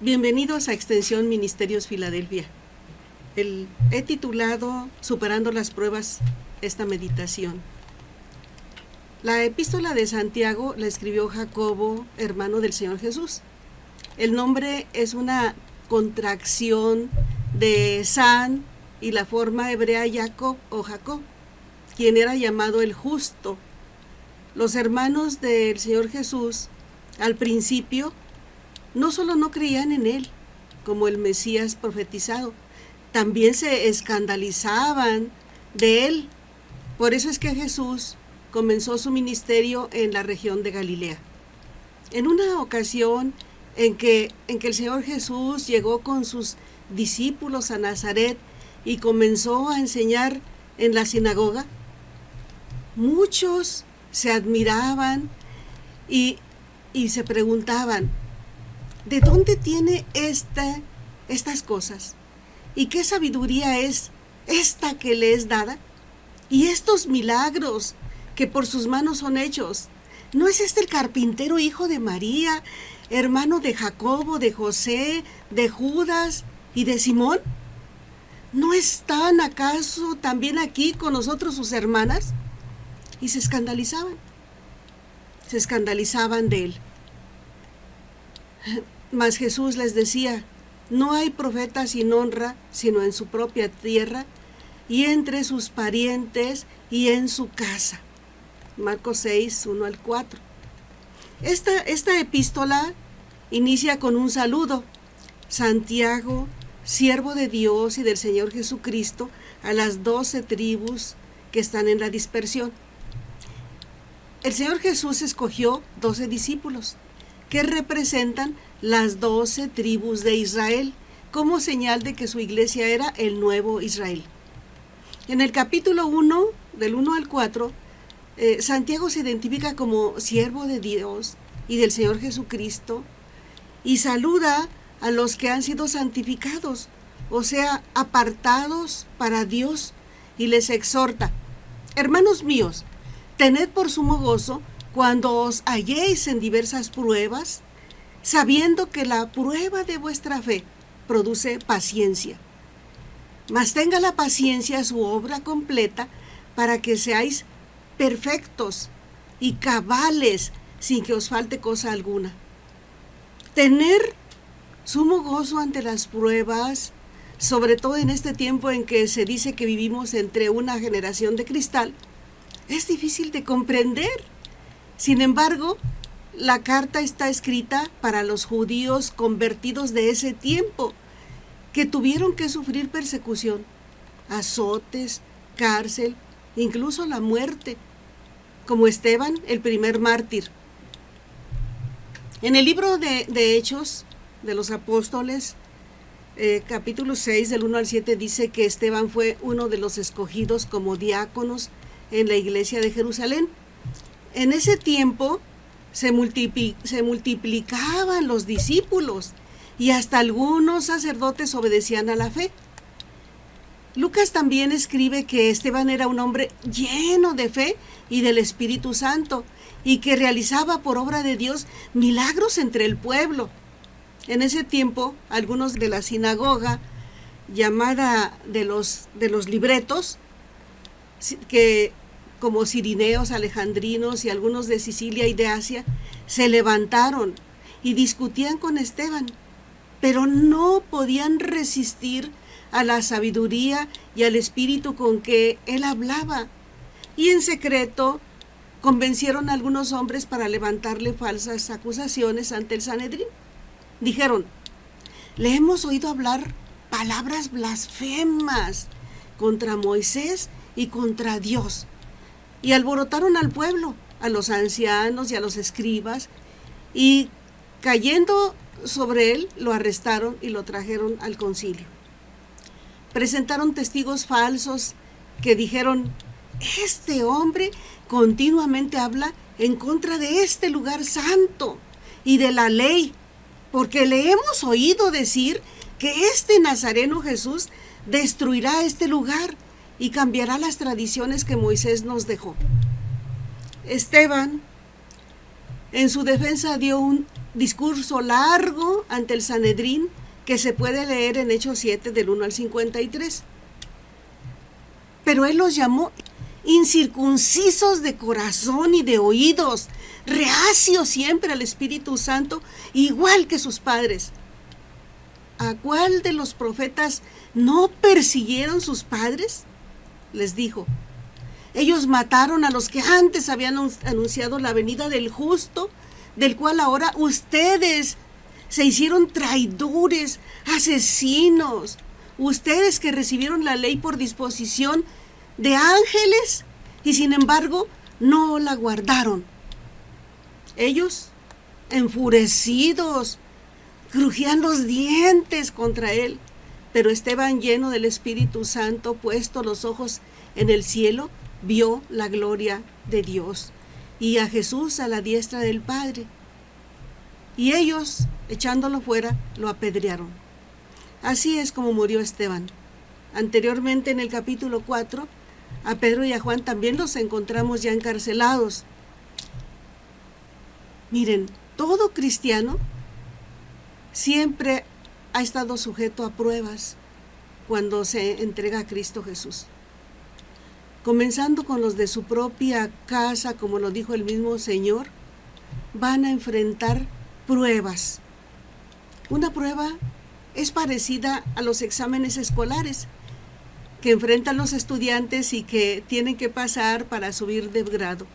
Bienvenidos a Extensión Ministerios Filadelfia. He titulado Superando las pruebas esta meditación. La epístola de Santiago la escribió Jacobo, hermano del Señor Jesús. El nombre es una contracción de San y la forma hebrea Jacob o Jacob, quien era llamado el justo. Los hermanos del Señor Jesús, al principio, no solo no creían en él como el Mesías profetizado, también se escandalizaban de él. Por eso es que Jesús comenzó su ministerio en la región de Galilea. En una ocasión en que el Señor Jesús llegó con sus discípulos a Nazaret y comenzó a enseñar en la sinagoga, muchos se admiraban y se preguntaban, ¿de dónde tiene estas cosas? ¿Y qué sabiduría es esta que le es dada? ¿Y estos milagros que por sus manos son hechos? ¿No es este el carpintero hijo de María, hermano de Jacobo, de José, de Judas y de Simón? ¿No están acaso también aquí con nosotros sus hermanas? Y se escandalizaban de él. Mas Jesús les decía, no hay profeta sin honra, sino en su propia tierra, y entre sus parientes, y en su casa. Marcos 6, 1 al 4. Esta epístola inicia con un saludo. Santiago, siervo de Dios y del Señor Jesucristo, a las 12 tribus que están en la dispersión. El Señor Jesús escogió 12 discípulos, que representan las 12 tribus de Israel, como señal de que su iglesia era el nuevo Israel. En el capítulo 1, del 1 al 4, Santiago se identifica como siervo de Dios y del Señor Jesucristo y saluda a los que han sido santificados, o sea, apartados para Dios, y les exhorta, hermanos míos, tened por sumo gozo cuando os halléis en diversas pruebas, sabiendo que la prueba de vuestra fe produce paciencia. Mas tenga la paciencia su obra completa para que seáis perfectos y cabales sin que os falte cosa alguna. Tener sumo gozo ante las pruebas, sobre todo en este tiempo en que se dice que vivimos entre una generación de cristal, es difícil de comprender. Sin embargo, la carta está escrita para los judíos convertidos de ese tiempo, que tuvieron que sufrir persecución, azotes, cárcel, incluso la muerte, como Esteban, el primer mártir. En el libro de Hechos de los Apóstoles, capítulo 6, del 1 al 7, dice que Esteban fue uno de los escogidos como diáconos en la iglesia de Jerusalén. En ese tiempo se multiplicaban los discípulos y hasta algunos sacerdotes obedecían a la fe. Lucas también escribe que Esteban era un hombre lleno de fe y del Espíritu Santo y que realizaba por obra de Dios milagros entre el pueblo. En ese tiempo, algunos de la sinagoga llamada de los libretos, que como sirineos, alejandrinos y algunos de Sicilia y de Asia, se levantaron y discutían con Esteban, pero no podían resistir a la sabiduría y al espíritu con que él hablaba. Y en secreto convencieron a algunos hombres para levantarle falsas acusaciones ante el Sanedrín. Dijeron, le hemos oído hablar palabras blasfemas contra Moisés y contra Dios. Y alborotaron al pueblo, a los ancianos y a los escribas, y cayendo sobre él, lo arrestaron y lo trajeron al concilio. Presentaron testigos falsos que dijeron, este hombre continuamente habla en contra de este lugar santo y de la ley, porque le hemos oído decir que este Nazareno Jesús destruirá este lugar y cambiará las tradiciones que Moisés nos dejó. Esteban En su defensa dio un discurso largo ante el Sanedrín que se puede leer en Hechos 7 del 1 al 53. Pero él los llamó incircuncisos de corazón y de oídos, reacios siempre al Espíritu Santo, igual que sus padres. ¿A cuál de los profetas no persiguieron sus padres? Les dijo. Ellos mataron a los que antes habían anunciado la venida del justo, del cual ahora ustedes se hicieron traidores, asesinos. Ustedes que recibieron la ley por disposición de ángeles y sin embargo no la guardaron. Ellos, enfurecidos, crujían los dientes contra él, pero Esteban, lleno del Espíritu Santo, puesto los ojos en el cielo, vio la gloria de Dios y a Jesús a la diestra del Padre. Y ellos, echándolo fuera, lo apedrearon. Así es como murió Esteban. Anteriormente, en el capítulo 4, a Pedro y a Juan también los encontramos ya encarcelados. Miren, todo cristiano siempre ha estado sujeto a pruebas cuando se entrega a Cristo Jesús. Comenzando con los de su propia casa, como lo dijo el mismo Señor, van a enfrentar pruebas. Una prueba es parecida a los exámenes escolares que enfrentan los estudiantes y que tienen que pasar para subir de grado.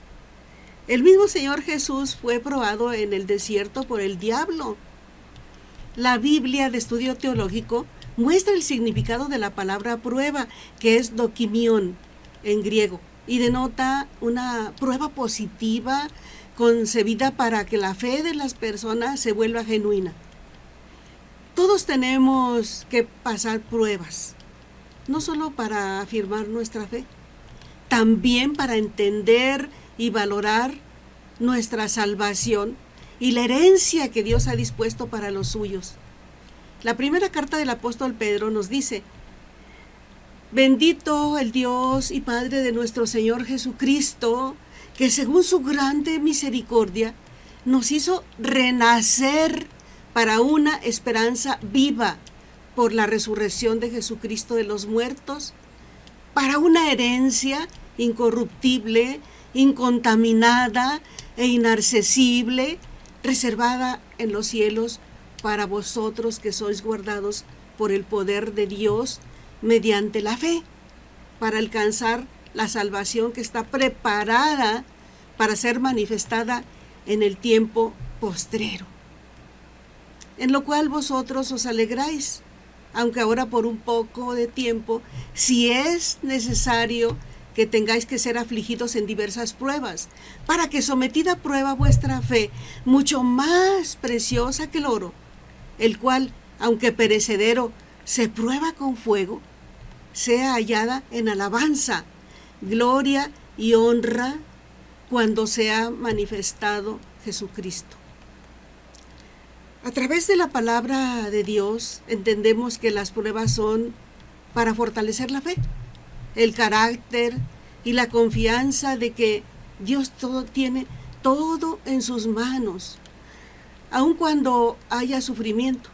El mismo Señor Jesús fue probado en el desierto por el diablo. La Biblia de estudio teológico muestra el significado de la palabra prueba, que es dokimión en griego, y denota una prueba positiva concebida para que la fe de las personas se vuelva genuina. Todos tenemos que pasar pruebas, no solo para afirmar nuestra fe, también para entender y valorar nuestra salvación y la herencia que Dios ha dispuesto para los suyos. La primera carta del apóstol Pedro nos dice: bendito el Dios y Padre de nuestro Señor Jesucristo, que según su grande misericordia nos hizo renacer para una esperanza viva por la resurrección de Jesucristo de los muertos, para una herencia incorruptible, incontaminada e inaccesible, reservada en los cielos para vosotros que sois guardados por el poder de Dios mediante la fe, para alcanzar la salvación que está preparada para ser manifestada en el tiempo postrero, en lo cual vosotros os alegráis, aunque ahora por un poco de tiempo, si es necesario que tengáis que ser afligidos en diversas pruebas, para que sometida a prueba vuestra fe, mucho más preciosa que el oro, el cual, aunque perecedero, se prueba con fuego, sea hallada en alabanza, gloria y honra cuando sea manifestado Jesucristo. A través de la palabra de Dios entendemos que las pruebas son para fortalecer la fe, el carácter y la confianza de que Dios tiene todo en sus manos, aun cuando haya sufrimiento.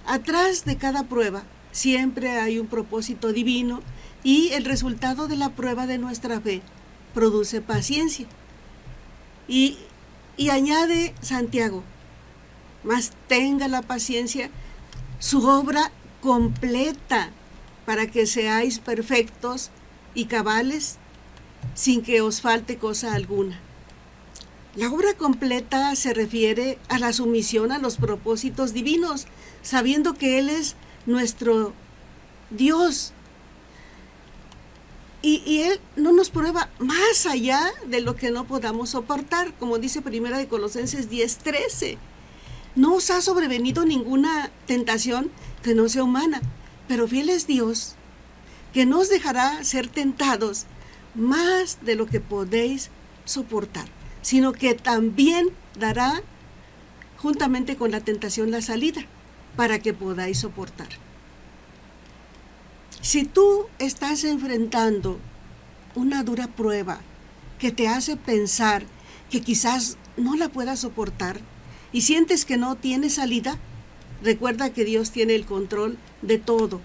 Atrás de cada prueba siempre hay un propósito divino y el resultado de la prueba de nuestra fe produce paciencia. Y añade Santiago: mas tenga la paciencia su obra completa, para que seáis perfectos y cabales, sin que os falte cosa alguna. La obra completa se refiere a la sumisión a los propósitos divinos, sabiendo que Él es nuestro Dios. Y Él no nos prueba más allá de lo que no podamos soportar, como dice 1 de Colosenses 10:13. No os ha sobrevenido ninguna tentación que no sea humana, pero fiel es Dios, que no os dejará ser tentados más de lo que podéis soportar, sino que también dará juntamente con la tentación la salida, para que podáis soportar. Si tú estás enfrentando una dura prueba que te hace pensar que quizás no la puedas soportar y sientes que no tiene salida, recuerda que Dios tiene el control de todo.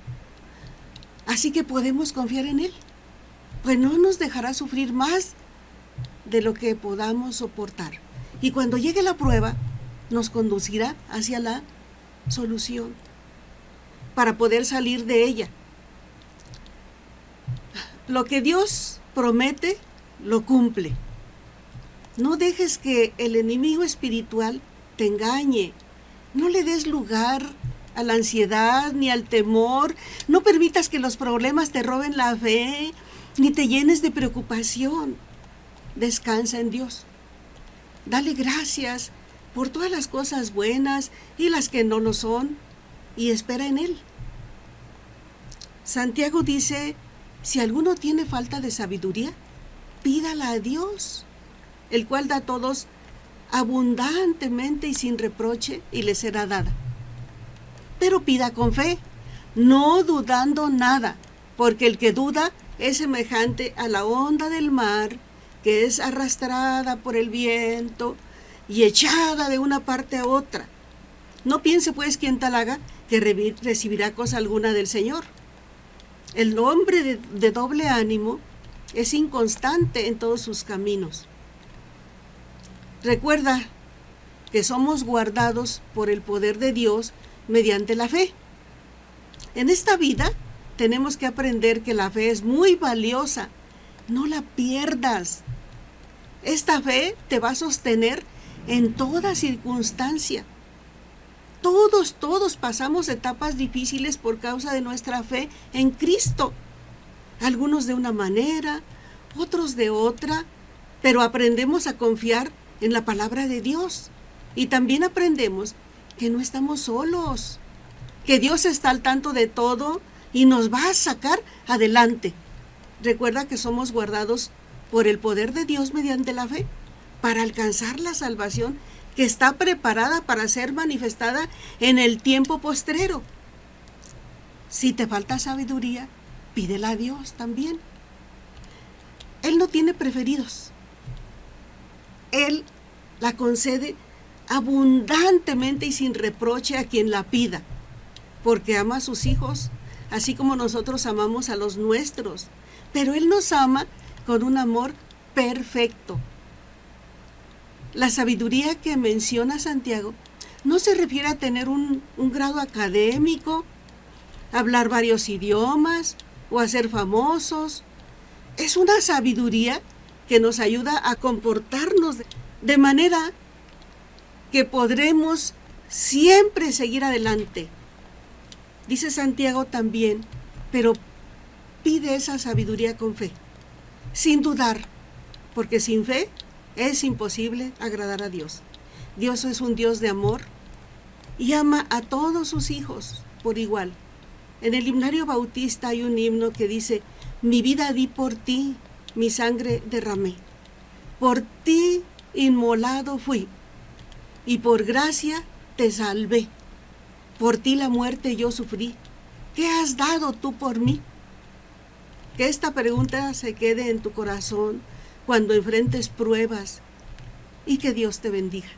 Así que podemos confiar en Él, pues no nos dejará sufrir más de lo que podamos soportar. Y cuando llegue la prueba, nos conducirá hacia la solución para poder salir de ella. Lo que Dios promete, lo cumple. No dejes que el enemigo espiritual te engañe. No le des lugar a la ansiedad ni al temor. No permitas que los problemas te roben la fe, ni te llenes de preocupación. Descansa en Dios. Dale gracias por todas las cosas buenas y las que no lo son, y espera en Él. Santiago dice, si alguno tiene falta de sabiduría, pídala a Dios, el cual da a todos abundantemente y sin reproche, y le será dada. Pero pida con fe, no dudando nada, porque el que duda es semejante a la onda del mar, que es arrastrada por el viento y echada de una parte a otra. No piense pues quien tal haga que recibirá cosa alguna del Señor. El hombre de doble ánimo es inconstante en todos sus caminos. Recuerda que somos guardados por el poder de Dios mediante la fe. En esta vida tenemos que aprender que la fe es muy valiosa. No la pierdas. Esta fe te va a sostener en toda circunstancia. Todos pasamos etapas difíciles por causa de nuestra fe en Cristo. Algunos de una manera, otros de otra, pero aprendemos a confiar en la palabra de Dios. Y también aprendemos que no estamos solos, que Dios está al tanto de todo y nos va a sacar adelante. Recuerda que somos guardados por el poder de Dios mediante la fe para alcanzar la salvación que está preparada para ser manifestada en el tiempo postrero. Si te falta sabiduría, pídela a Dios también. Él no tiene preferidos. Él la concede abundantemente y sin reproche a quien la pida, porque ama a sus hijos, así como nosotros amamos a los nuestros. Pero Él nos ama con un amor perfecto. La sabiduría que menciona Santiago no se refiere a tener un grado académico, hablar varios idiomas o a ser famosos. Es una sabiduría que nos ayuda a comportarnos de manera que podremos siempre seguir adelante. Dice Santiago también, pero pide esa sabiduría con fe, sin dudar, porque sin fe es imposible agradar a Dios. Dios es un Dios de amor y ama a todos sus hijos por igual. En el himnario bautista hay un himno que dice, mi vida di por ti, mi sangre derramé. Por ti inmolado fui, y por gracia te salvé. Por ti la muerte yo sufrí. ¿Qué has dado tú por mí? Que esta pregunta se quede en tu corazón cuando enfrentes pruebas, y que Dios te bendiga.